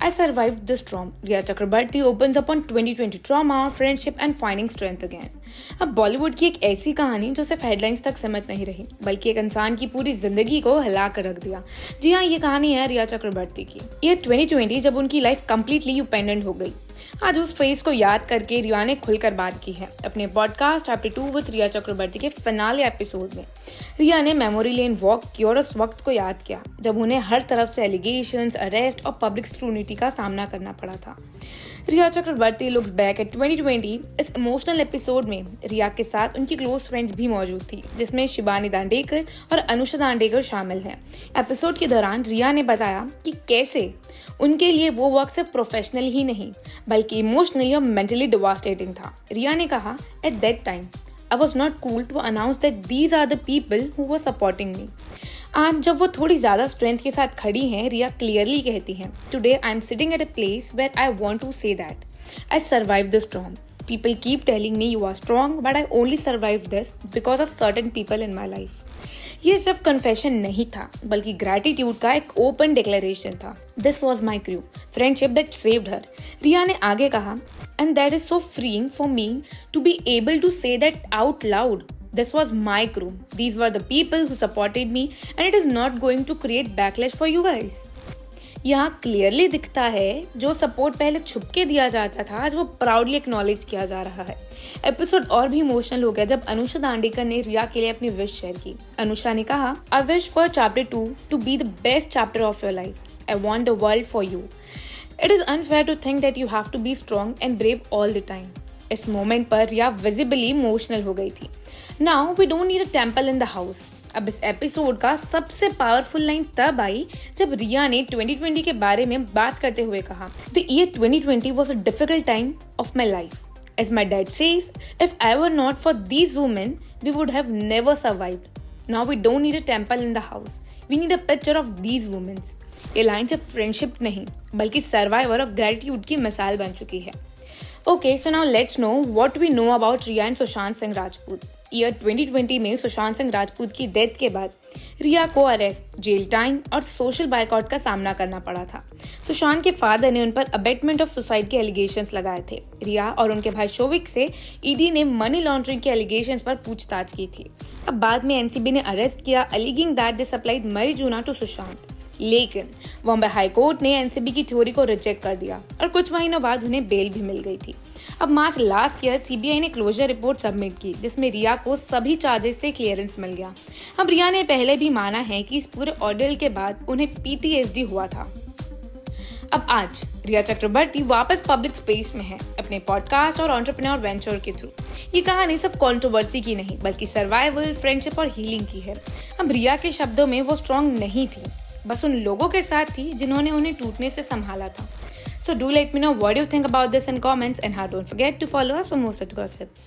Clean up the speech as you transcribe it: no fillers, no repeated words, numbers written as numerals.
I survived the storm. Riya Chakrabarti opens up on 2020 trauma, friendship and finding strength again. अब बॉलीवुड की एक ऐसी कहानी जो सिर्फ हेडलाइंस तक सीमित नहीं रही, बल्कि एक इंसान की पूरी जिंदगी को हिला कर रख दिया। जी हाँ, ये कहानी है रिया चक्रवर्ती की। ये 2020 जब उनकी लाइफ कम्प्लीटली डिपेंडेंट हो गई। आज उस फेज को याद करके रिया ने खुलकर बात की है अपने पॉडकास्ट चैप्टर 2 विद रिया चक्रवर्ती के फिनाले एपिसोड में। रिया ने मेमोरी लेन वॉक की और उस वक्त को याद किया जब उन्हें हर तरफ से एलिगेशंस, अरेस्ट और पब्लिक स्क्रूटिनी का सामना करना पड़ा था। रिया चक्रवर्ती लुक्स बैक एट 2020। इस इमोशनल एपिसोड में रिया के साथ उनकी क्लोज फ्रेंड्स भी मौजूद थी, जिसमें शिबानी दांडेकर और अनुषा दांडेकर शामिल हैं। एपिसोड के दौरान रिया ने बताया कि कैसे उनके लिए वो वक्त सिर्फ प्रोफेशनल ही नहीं बल्कि इमोशनली और मेंटली डिवास्टेटिंग था। रिया ने कहा, at that time I was not cool to announce that these are the people who were supporting me. आज जब वो थोड़ी ज्यादा स्ट्रेंथ के साथ खड़ी हैं, रिया क्लियरली कहती हैं, today I am sitting at a place where I want to say that I survived the storm. People keep telling me you are strong, but I only survived this because of certain people in my life. ये सिर्फ confession नहीं था, बल्कि gratitude का एक open declaration था। This was my crew, friendship that saved her. रिया ने आगे कहा, and that is so freeing for me to be able to say that out loud. This was my crew. These were the people who supported me, and it is not going to create backlash for you guys. यहाँ clearly दिखता है जो support पहले छुप के दिया जाता था, आज वो प्राउडली एक्नॉलेज किया जा रहा है। एपिसोड और भी इमोशनल हो गया जब अनुषा दांडेकर ने रिया के लिए अपनी विश शेयर की। अनुषा ने कहा, I wish for chapter 2 to be the best chapter of your life. I want the world for you. It is unfair to think that you have to be strong and brave all the time. इस moment पर Riya visibly emotional हो गई थी। Now we don't need a temple in the house. अब इस episode का सबसे powerful line तब आई जब रिया ने 2020 के बारे में बात करते हुए कहा, the year 2020 was a difficult time of my life. As my dad says, if I were not for these women, we would have never survived. Now we don't need a temple in the house. We need a picture of these women. ये line सिर्फ friendship नहीं बल्कि survivor और gratitude की मिसाल बन चुकी है। Okay, so now let's know what we know about Riya and Sushant Singh Rajput. Year 2020 में सुशांत सिंह राजपूत की डेथ के बाद रिया को अरेस्ट, जेल टाइम और सोशल बायकॉट का सामना करना पड़ा था। सुशांत के फादर ने उन पर अबेटमेंट ऑफ सुसाइड के एलिगेशंस लगाए थे। रिया और उनके भाई शोविक से ईडी ने मनी लॉन्ड्रिंग के एलिगेशंस पर पूछताछ की थी। अब बाद में एनसीबी ने अरेस्ट किया, alleging that they supplied marijuana to Sushant. लेकिन बॉम्बे हाई कोर्ट ने एनसीबी की थ्योरी को रिजेक्ट कर दिया और कुछ महीनों बाद उन्हें बेल भी मिल गई थी। अब मार्च लास्ट ईयर सीबीआई ने क्लोजर रिपोर्ट सबमिट की, जिसमें रिया को सभी चार्जेस से क्लियरेंस मिल गया। अब रिया ने पहले भी माना है कि इस पूरे ऑर्डर के बाद उन्हें पीटीएसडी हुआ था। अब आज रिया चक्रवर्ती वापस पब्लिक स्पेस में है अपने पॉडकास्ट और एंटरप्रेन्योर वेंचर के थ्रू। ये कहानी सिर्फ कंट्रोवर्सी की नहीं बल्कि सर्वाइवल, फ्रेंडशिप और हीलिंग की है। अब रिया के शब्दों में वो स्ट्रॉन्ग नहीं थी, बस उन लोगों के साथ थी जिन्होंने उन्हें टूटने से संभाला था। So do let me know what you think about this in comments, and don't forget to follow us for more such gossips.